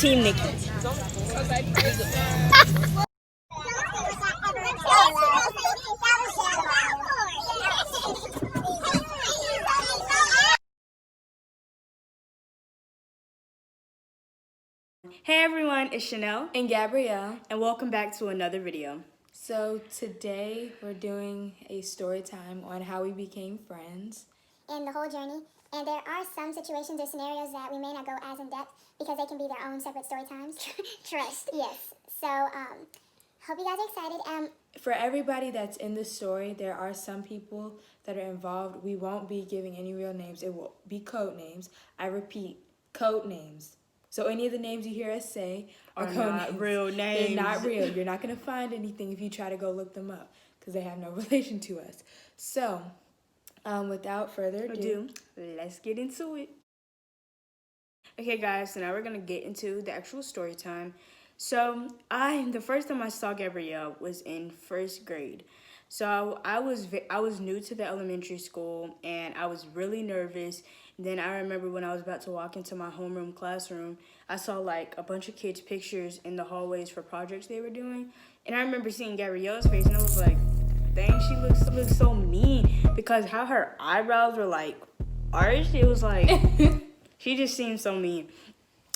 Team Nikki. Hey everyone, it's Chanel and Gabrielle, and welcome back to another video. So today we're doing a story time on how we became friends and the whole journey. And there are some situations or scenarios that we may not go as in depth because they can be their own separate story times. Trust. Yes. So hope you guys are excited. For everybody that's in the story, there are some people that are involved. We won't be giving any real names. It will be code names. I repeat, code names. So any of the names you hear us say are code not names. real names. They're not real. You're not going to find anything if you try to go look them up because they have no relation to us. So without further ado, let's get into it. Okay guys, so now we're gonna get into the actual story time. So the first time I saw Gabrielle was in first grade. So I was new to the elementary school and I was really nervous. Then I remember when I was about to walk into my homeroom classroom, I saw like a bunch of kids' pictures in the hallways for projects they were doing. And I remember seeing Gabrielle's face and I was like, dang, she looks so mean, because how her eyebrows were like arched. It was like she just seemed so mean.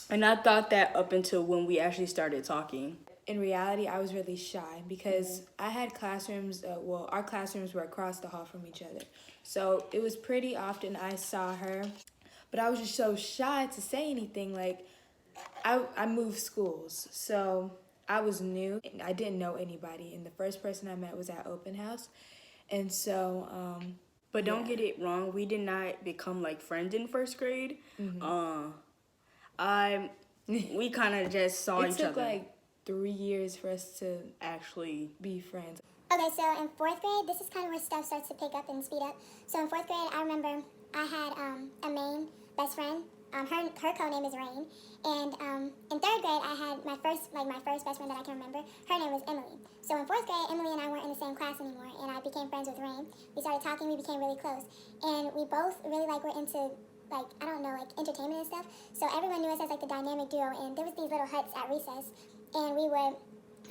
And I thought that up until when we actually started talking. In reality, I was really shy because I had classrooms, our classrooms were across the hall from each other. So it was pretty often I saw her, but I was just so shy to say anything. Like, I moved schools, so I was new. I didn't know anybody, and the first person I met was at open house. And so, But don't get it wrong, we did not become like friends in first grade. We kind of just saw each other. It took like 3 years for us to actually be friends. Okay, so in fourth grade, this is kind of where stuff starts to pick up and speed up. So in fourth grade, I remember I had a main best friend. Her code name is Rain. And in third grade, I had my first best friend that I can remember. Her name was Emily. So in fourth grade, Emily and I weren't in the same class anymore, and I became friends with Rain. We started talking, we became really close, and we both really were into entertainment and stuff. So everyone knew us as like the dynamic duo, and there was these little huts at recess, and we would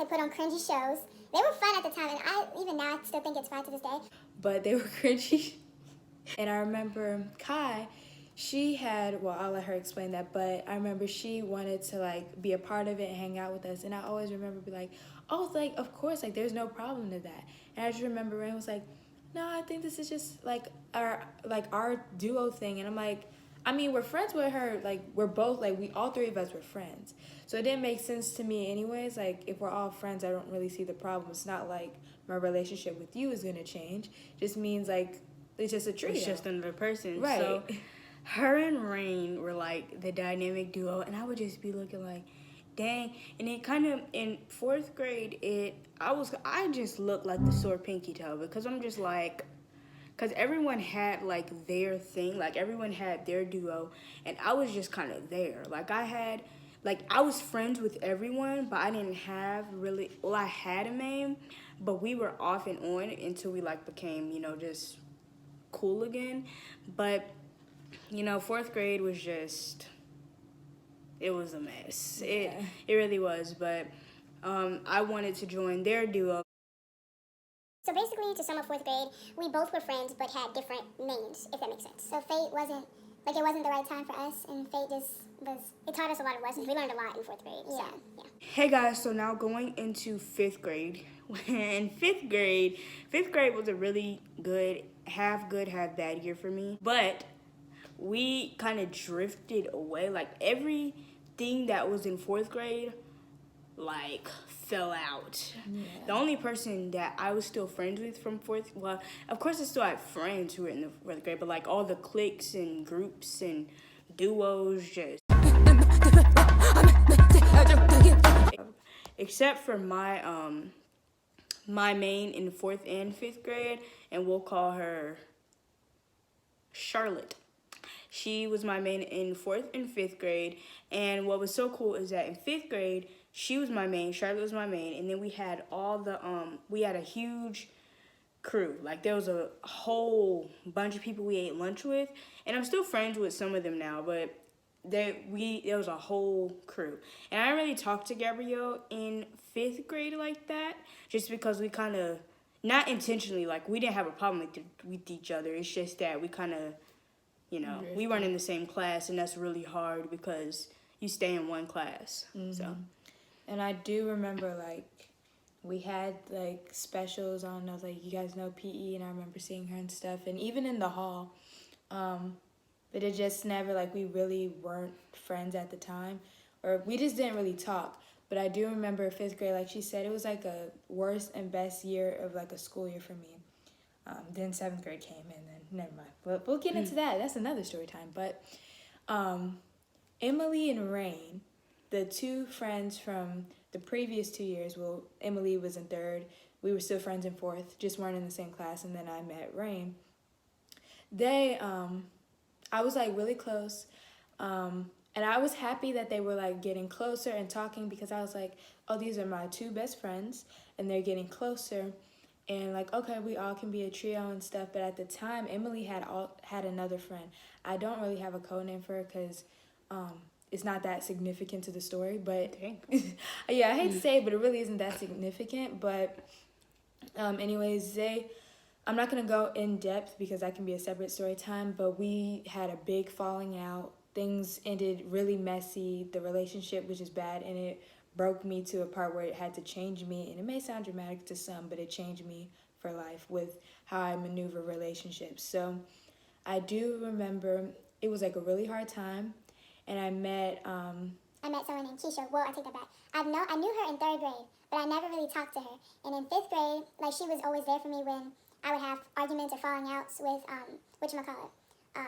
put on cringy shows. They were fun at the time, and even now I still think it's fun to this day. But they were cringy. And I remember Kai, she had, well, I'll let her explain that, but I remember she wanted to like be a part of it and hang out with us. And I always remember be like, oh, like, of course, like there's no problem to that. And I just remember Rain was like, no, I think this is just like our duo thing. And I'm like, I mean, we're friends with her. Like, we're both, like, all three of us were friends. So it didn't make sense to me anyways. Like, if we're all friends, I don't really see the problem. It's not like my relationship with you is going to change. It just means, like, it's just a trio. It's just another person. Right. So her and Rain were, like, the dynamic duo. And I would just be looking like, dang. And it kind of, in fourth grade, I just looked like the sore pinky toe. Because I'm just like... Because everyone had, like, their thing. Like, everyone had their duo. And I was just kind of there. Like, I was friends with everyone, but I didn't have really... Well, I had a name, but we were off and on until we, like, became, just cool again. But, fourth grade was just... It was a mess. Yeah. It really was. But I wanted to join their duo. So basically, to sum up fourth grade, we both were friends but had different names, if that makes sense. So fate wasn't the right time for us, and fate it taught us a lot of lessons. We learned a lot in fourth grade. Yeah. So, yeah. Hey guys, so now going into fifth grade. In fifth grade was a really good, half bad year for me. But we kind of drifted away. Like, everything that was in fourth grade, like, fell out. Yeah. The only person that I was still friends with from fourth, well, of course I still had friends who were in the fourth grade, but like all the cliques and groups and duos just... Except for my main in fourth and fifth grade, and we'll call her Charlotte. She was my main in fourth and fifth grade, and what was so cool is that in fifth grade, she was my main, Charlotte was my main, and then we had we had a huge crew. Like, there was a whole bunch of people we ate lunch with, and I'm still friends with some of them now, but there was a whole crew, and I didn't really talk to Gabrielle in 5th grade like that, just because we kind of, not intentionally, like we didn't have a problem with each other. It's just that we kind of, we weren't in the same class, and that's really hard because you stay in one class. So, And I do remember, like, we had, like, specials. I don't know, like, you guys know PE, and I remember seeing her and stuff. And even in the hall, but it just never, like, we really weren't friends at the time. Or we just didn't really talk. But I do remember 5th grade, like she said, it was, like, a worst and best year of, like, a school year for me. Then 7th grade came, and then, never mind. But we'll get into that. That's another story time. But Emily and Rain, the two friends from the previous 2 years, well, Emily was in 3rd. We were still friends in 4th, just weren't in the same class. And then I met Rain. They, I was, like, really close. And I was happy that they were, like, getting closer and talking, because I was like, oh, these are my 2 best friends, and they're getting closer. And, like, okay, we all can be a trio and stuff. But at the time, Emily had another friend. I don't really have a code name for her because it's not that significant to the story. But, yeah, I hate to say it, but it really isn't that significant. But, anyways, I'm not going to go in depth because that can be a separate story time. But we had a big falling out. Things ended really messy. The relationship was just bad, and it broke me to a part where it had to change me. And it may sound dramatic to some, but it changed me for life with how I maneuver relationships. So I do remember it was like a really hard time, and I met someone named Keisha. Well, I take that back. I knew her in 3rd grade, but I never really talked to her. And in 5th grade, like, she was always there for me when I would have arguments or falling outs with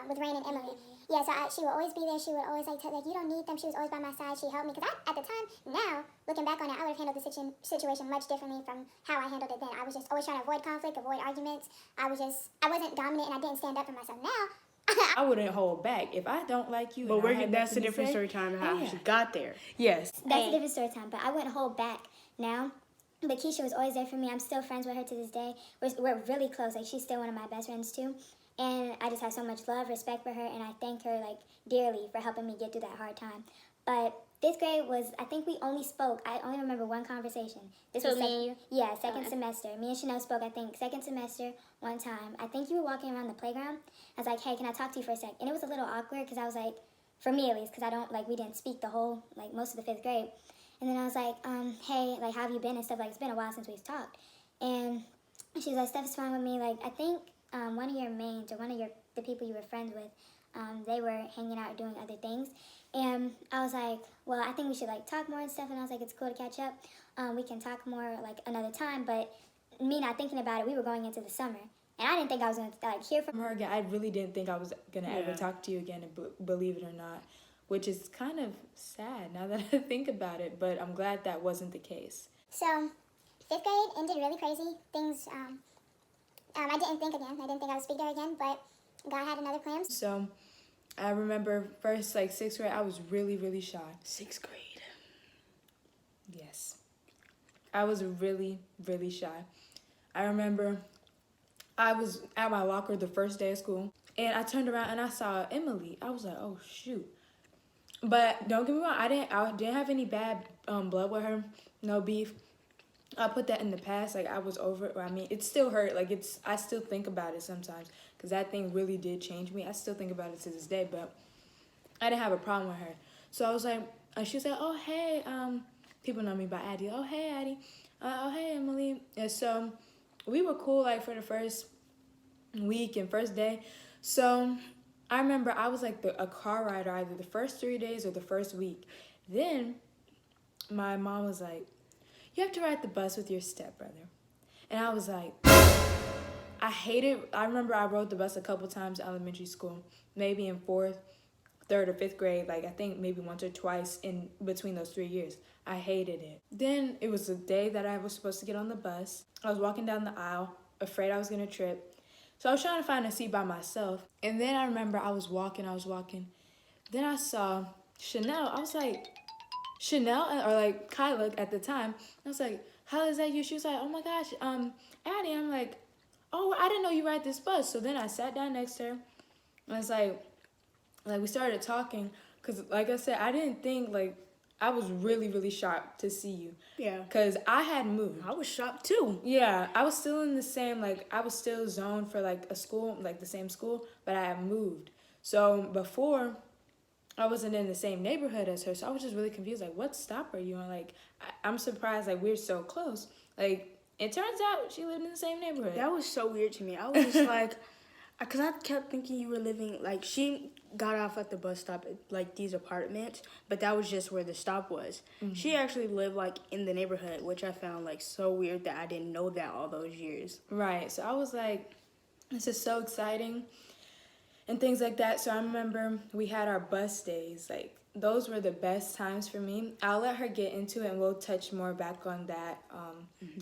with Rain and Emily. Yeah, so she would always be there. She would always like you don't need them. She was always by my side. She helped me, because at the time, now looking back on it, I would have handled the situation much differently from how I handled it then. I was just always trying to avoid conflict, avoid arguments. I wasn't dominant, and I didn't stand up for myself. Now I wouldn't hold back. If I don't like you, but that's a a different story time how she got there. Yes. That's a different story time, but I wouldn't hold back now. But Keisha was always there for me. I'm still friends with her to this day. We're really close. Like, she's still one of my best friends too. And I just have so much love, respect for her, and I thank her, like, dearly for helping me get through that hard time. But 5th grade I think we only spoke. I only remember one conversation. This was me and you? Yeah, second semester. Me and Chanel spoke, I think, second semester one time. I think you were walking around the playground. I was like, hey, can I talk to you for a sec? And it was a little awkward because I was like, for me at least, because we didn't speak the whole, like, most of the 5th grade. And then I was like, hey, like, how have you been and stuff? Like, it's been a while since we've talked. And she was like, stuff's fine with me. Like, I think one of your mains, or the people you were friends with, they were hanging out doing other things. And I was like, well, I think we should, like, talk more and stuff. And I was like, it's cool to catch up. We can talk more, like, another time. But me not thinking about it, we were going into the summer. And I didn't think I was going to, like, hear from her again. I really didn't think I was going to ever talk to you again, and believe it or not, which is kind of sad now that I think about it. But I'm glad that wasn't the case. So 5th grade ended really crazy. Things, I didn't think again. I didn't think I would speak to her again, but God had another plan. So I remember first, like, 6th grade, I was really, really shy. 6th grade. Yes. I was really, really shy. I remember I was at my locker the first day of school, and I turned around and I saw Emily. I was like, oh, shoot. But don't get me wrong, I didn't have any bad blood with her, no beef. I put that in the past. Like, I was over it. I mean, it still hurt. Like, I still think about it sometimes, because that thing really did change me. I still think about it to this day, but I didn't have a problem with her. So I was like, she was like, oh, hey, people know me by Addie. Oh, hey, Addie. Oh, hey, Emily. And so we were cool, like, for the first week and first day. So I remember I was, like, a car rider either the first 3 days or the first week. Then my mom was like, you have to ride the bus with your stepbrother. And I was like, I remember I rode the bus a couple times in elementary school, maybe in 4th, 3rd, or 5th grade. Like, I think maybe once or twice in between those 3 years. I hated it. Then it was the day that I was supposed to get on the bus. I was walking down the aisle, afraid I was going to trip. So I was trying to find a seat by myself. And then I remember I was walking. Then I saw Chanel. I was like, Chanel, or like Kyla at the time. I was like, how is that you? She was like, oh my gosh, Addie. I'm like, oh, I didn't know you ride this bus. So then I sat down next to her. And it's like we started talking. Because, like I said, I didn't think, like, I was really, really shocked to see you. Yeah. Because I had moved. I was shocked too. Yeah, I was still in the same, like, I was still zoned for, like, a school, like, the same school, but I had moved. So before, I wasn't in the same neighborhood as her, so I was just really confused, like, what stop are you on? Like, I'm surprised, like, we're so close. Like, it turns out she lived in the same neighborhood. That was so weird to me. I was just like, because I kept thinking you were living, like, she got off at the bus stop at, like, these apartments, but that was just where the stop was. Mm-hmm. She actually lived, like, in the neighborhood, which I found, like, so weird that I didn't know that all those years. Right, so I was like, this is so exciting and things like that. So I remember we had our bus days, like, those were the best times for me. I'll let her get into it, and we'll touch more back on that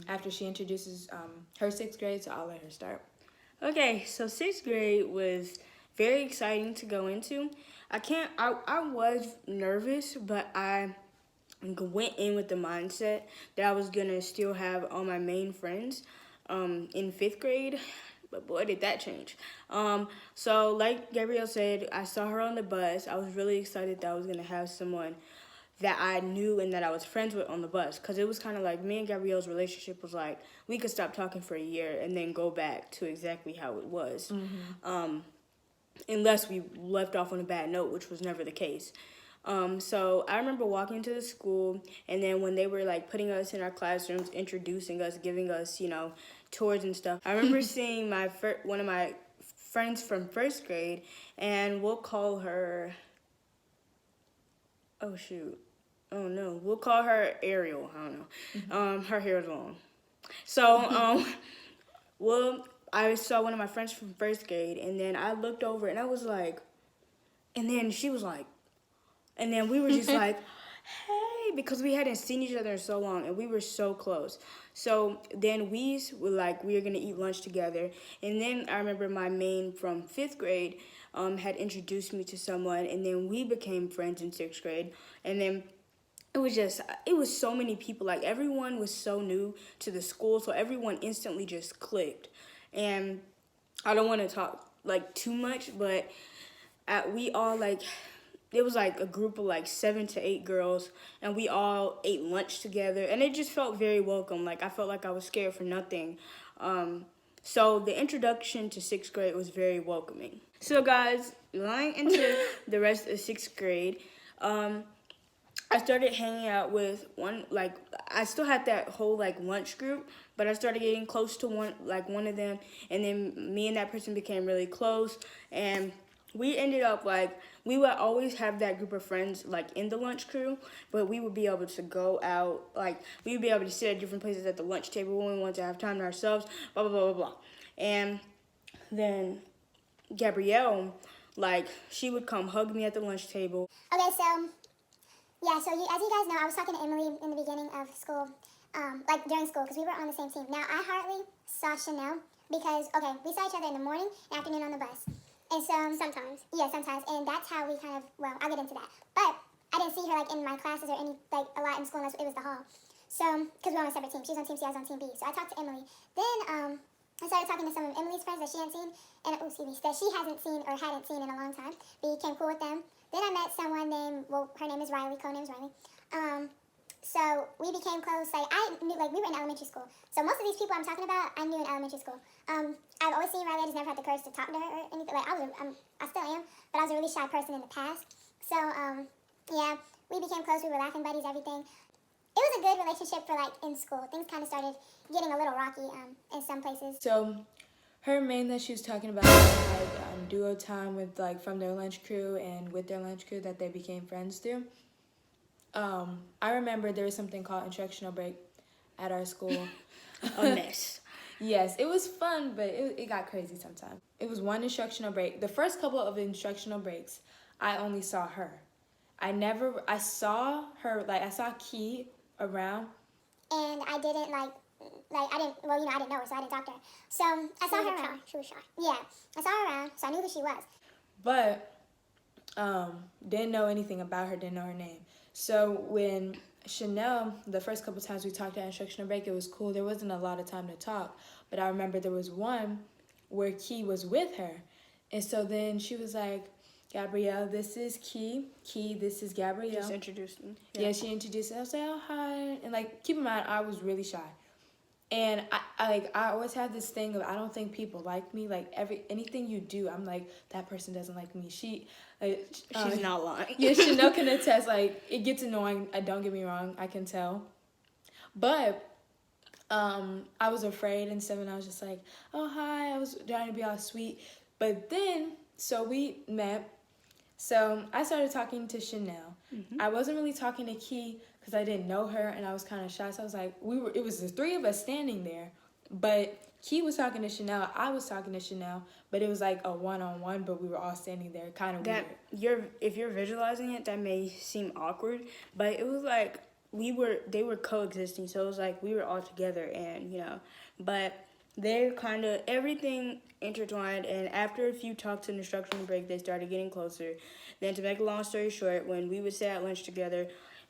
after she introduces her 6th grade, so I'll let her start. Okay, so 6th grade was very exciting to go into. I was nervous, but I went in with the mindset that I was gonna still have all my main friends in 5th grade. But boy, did that change. So like Gabrielle said, I saw her on the bus. I was really excited that I was gonna have someone that I knew and that I was friends with on the bus. Because it was kind of like me and Gabrielle's relationship was like, we could stop talking for a year and then go back to exactly how it was. Unless we left off on a bad note, which was never the case. So I remember walking to the school, and then when they were like putting us in our classrooms, introducing us, giving us, tours and stuff, I remember seeing one of my friends from 1st grade, and we'll call her, we'll call her Ariel. I don't know. Her hair is long. So, I saw one of my friends from 1st grade, and then I looked over, and I was like, and then she was like, and then we were just like, hey, because we hadn't seen each other in so long, and we were so close. So then we were like, we were going to eat lunch together. And then I remember my main from 5th grade had introduced me to someone, and then we became friends in 6th grade. And then it was so many people. Like, everyone was so new to the school, so everyone instantly just clicked. And I don't want to talk, like, too much, but we all, like, it was like a group of like 7 to 8 girls, and we all ate lunch together, and it just felt very welcome. Like, I felt like I was scared for nothing. So the introduction to 6th grade was very welcoming. So guys, going into the rest of 6th grade, I started hanging out with I still had that whole like lunch group, but I started getting close to one of them, and then me and that person became really close, and we ended up we would always have that group of friends like in the lunch crew, but we would be able to go out, we would be able to sit at different places at the lunch table when we wanted to have time to ourselves, blah, blah, blah, blah, blah. And then Gabrielle, she would come hug me at the lunch table. Okay, so, yeah, as you guys know, I was talking to Emily in the beginning of school, during school, because we were on the same team. Now, I hardly saw Chanel because, okay, we saw each other in the morning and afternoon on the bus. And so, sometimes. Yeah, sometimes. And that's how we kind of, I'll get into that. But I didn't see her, in my classes or a lot in school unless it was the hall. So, because we were on a separate team. She was on team C, I was on team B. So I talked to Emily. Then, I started talking to some of Emily's friends that she hadn't seen, that she hadn't seen or hadn't seen in a long time. Became cool with them. Then I met someone named, her name is Riley, codename's Riley. So we became close. I knew, we were in elementary school. So most of these people I'm talking about, I knew in elementary school. I've always seen Riley. I just never had the courage to talk to her or anything. I still am, but I was a really shy person in the past. So, yeah, we became close. We were laughing buddies, everything. It was a good relationship for, in school. Things kind of started getting a little rocky in some places. So, her main that she was talking about had duo time with, from their lunch crew and with their lunch crew that they became friends through. I remember there was something called instructional break at our school. A mess. Yes, it was fun, but it got crazy sometimes. It was one instructional break. The first couple of instructional breaks, I only saw her. I saw her, I saw Key around. And I didn't, I didn't know her, so I didn't talk to her. So, I saw her around. She was shy. Yeah, I saw her around, so I knew who she was. But, didn't know anything about her, didn't know her name. So when Chanel, the first couple times we talked at instructional break, it was cool. There wasn't a lot of time to talk. But I remember there was one where Key was with her. And so then she was like, Gabrielle, this is Key. Key, this is Gabrielle. Just introduced me. Yeah, she introduced us. I was like, oh, hi. And, like, keep in mind, I was really shy. And I always have this thing of I don't think people like me. Like, anything you do, I'm like, that person doesn't like me. She's not lying. Yeah, Chanel can attest. Like, it gets annoying. Don't get me wrong. I can tell. But I was afraid and stuff, and I was just like, oh, hi. I was trying to be all sweet. But then, so we met. So I started talking to Chanel. I wasn't really talking to Key because I didn't know her and I was kind of shy. So I was like, it was the three of us standing there, but Key was talking to Chanel. I was talking to Chanel, but it was like a one-on-one, but we were all standing there, kind of weird. If you're visualizing it, that may seem awkward, but it was like they were coexisting. So it was like we were all together, and but they're kind of everything intertwined, and after a few talks in the instructional break, they started getting closer. Then, to make a long story short, when we would sit at lunch together,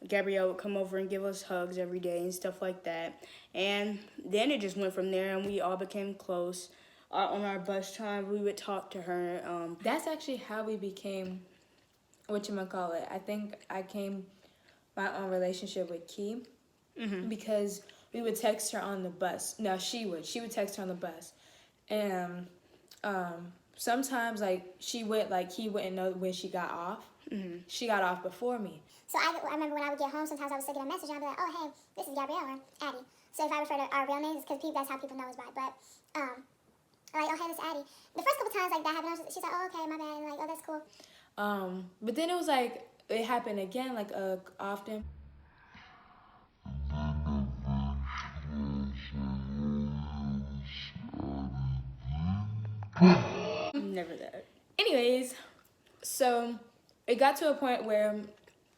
Gabrielle would come over and give us hugs every day and stuff like that. And then it just went from there, and we all became close. On our bus time, we would talk to her. That's actually how we became, whatchamacallit. I think I came my own relationship with Key because we would text her on the bus. No, she would text her on the bus. And sometimes, like, he wouldn't know when she got off. She got off before me. So I remember when I would get home, sometimes I would still get a message and I'd be like, oh, hey, this is Gabrielle or Addie. So if I refer to our real names, because that's how people know us by. But, like, oh, hey, this is Addie. The first couple times, like, that happened, she's like, oh, okay, my bad. And, like, oh, that's cool. But then it was like, it happened again, like, often. Never that. Anyways, so it got to a point where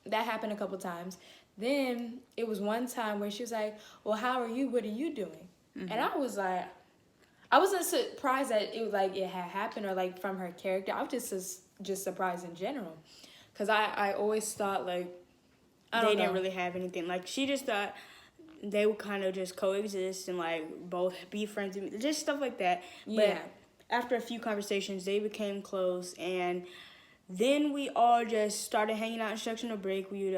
that happened a couple times. Then it was one time where she was like, well, how are you? What are you doing? And I was like, I wasn't surprised that it was like it had happened or like from her character. I was just surprised in general. Because I always thought like, they didn't really have anything. Like, she just thought they would kind of just coexist and like both be friends with me. Just stuff like that. Yeah. But after a few conversations, they became close, and then we all just started hanging out instructional break. We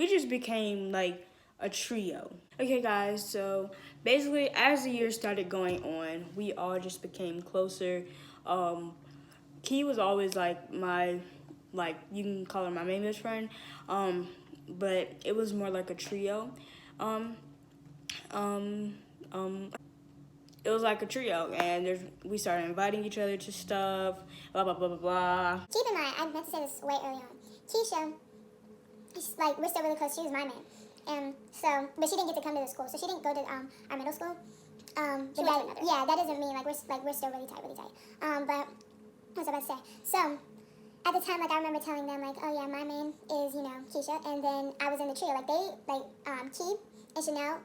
just became like a trio. Okay, guys, so basically as the year started going on, we all just became closer. Key was always like you can call her my main best friend, but it was more like a trio. It was like a trio, and we started inviting each other to stuff, blah, blah, blah, blah, blah. Keep in mind, I meant to say this way early on. Keisha, we're still really close. She was my man. And so, but she didn't get to come to the school. So she didn't go to our middle school. That doesn't mean, we're still really tight. But, what was I about to say? So, at the time, I remember telling them, oh yeah, my main is, Keisha. And then I was in the trio. Key and Chanel,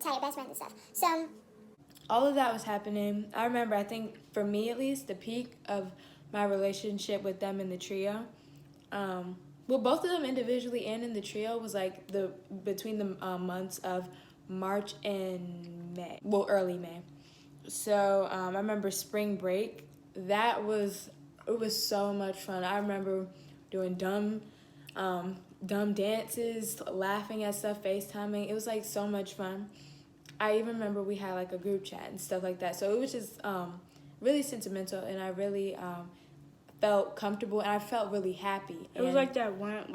tight best friends and stuff. So, all of that was happening. I remember, I think, for me at least, the peak of my relationship with them in the trio, well, both of them individually and in the trio was between the months of March and May. Well, early May. So I remember spring break. It was so much fun. I remember doing dumb dances, laughing at stuff, FaceTiming. It was so much fun. I even remember we had a group chat and stuff like that. So it was just really sentimental, and I really felt comfortable, and I felt really happy. It was like that one,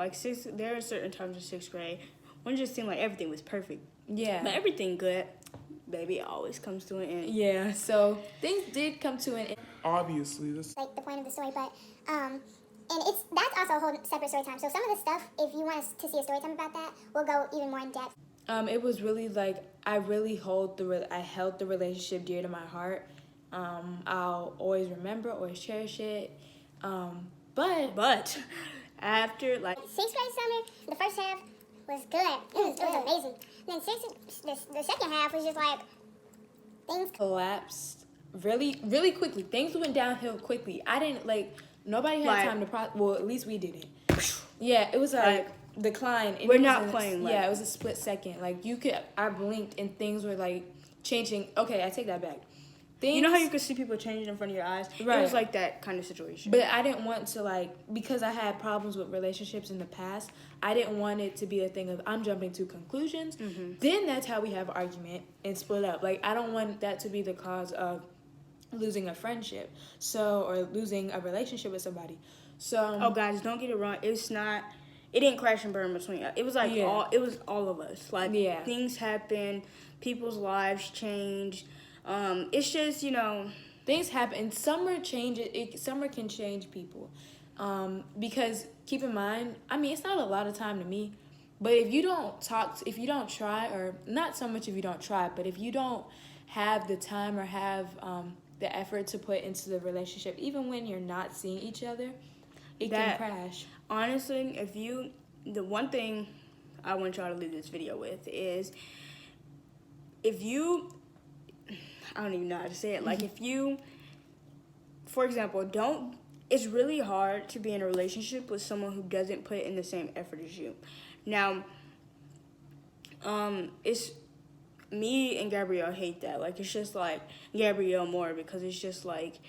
there are certain times in 6th grade when it just seemed like everything was perfect. Yeah. But everything good, baby, it always comes to an end. Yeah, so things did come to an end. Obviously, this the point of the story, but and that's also a whole separate story time. So some of the stuff, if you want us to see a story time about that, we'll go even more in depth. It was really I really held the relationship dear to my heart. I'll always remember, always cherish it. But after 6th grade summer, the first half was good. It was amazing. And then the second half was just things collapsed really, really quickly. Things went downhill quickly. I didn't nobody had time to process. Well, at least we didn't. Yeah, it was decline. We're not playing. Yeah, it was a split second. I blinked and things were changing. Okay, I take that back. You know how you could see people changing in front of your eyes? Right. It was like that kind of situation. But I didn't want to, like, because I had problems with relationships in the past, I didn't want it to be a thing of I'm jumping to conclusions. Then that's how we have an argument and split up. Like, I don't want that to be the cause of losing a friendship, or losing a relationship with somebody. So oh, guys, don't get it wrong. It didn't crash and burn between us. It was like all of us. Like, things happen, people's lives change. It's just, things happen. Summer can change people. Because keep in mind, I mean, it's not a lot of time to me, but if you don't try, or not so much if you don't try, but if you don't have the time or have the effort to put into the relationship, even when you're not seeing each other, it can crash. Honestly, the one thing I want y'all to leave this video with is, I don't even know how to say it. Like, if you, for example, it's really hard to be in a relationship with someone who doesn't put in the same effort as you. Now, it's me and Gabrielle hate that. Like, it's just like Gabrielle more, because it's just like,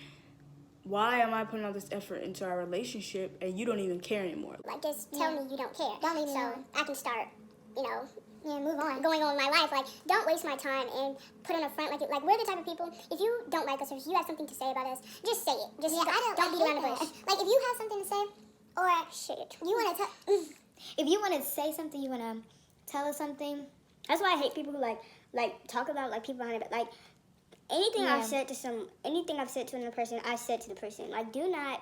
why am I putting all this effort into our relationship and you don't even care anymore? Like, just tell me you don't care. Don't leave me alone. I can start, move on, going on with my life. Like, don't waste my time and put on a front. Like we're the type of people, if you don't like us or if you have something to say about us, just say it. Just don't beat around the bush. Like, if you have something to say, or shit, you want to if you want to say something, you want to tell us something. That's why I hate people who like talk about like people behind it. Like, anything I've said to another person, I said to the person. Like, do not.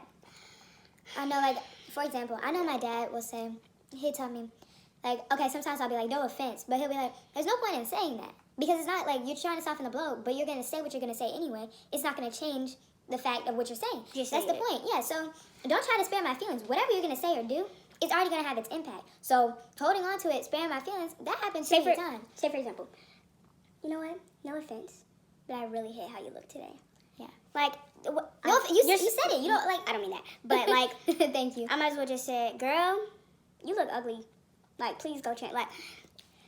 I know, like, for example, I know my dad will say, he'll tell me, like, okay, sometimes I'll be like, no offense, but he'll be like, there's no point in saying that, because it's not like you're trying to soften the blow, but you're going to say what you're going to say anyway. It's not going to change the fact of what you're saying. That's the point. Yeah, so don't try to spare my feelings. Whatever you're going to say or do, it's already going to have its impact. So holding on to it, sparing my feelings, that happens every time. Say, for example, you know what? No offense, but I really hate how you look today. Yeah. Like, you said it. You don't, like, I don't mean that. But, like, thank you. I might as well just say, girl, you look ugly. Like, please go change. Like,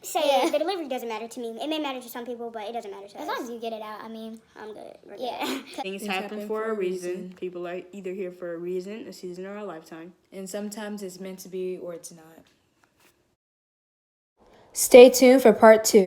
say it. The delivery doesn't matter to me. It may matter to some people, but it doesn't matter to us. As long as you get it out, I mean, I'm good. Yeah. Things happen for a reason. People are either here for a reason, a season, or a lifetime. And sometimes it's meant to be or it's not. Stay tuned for part 2.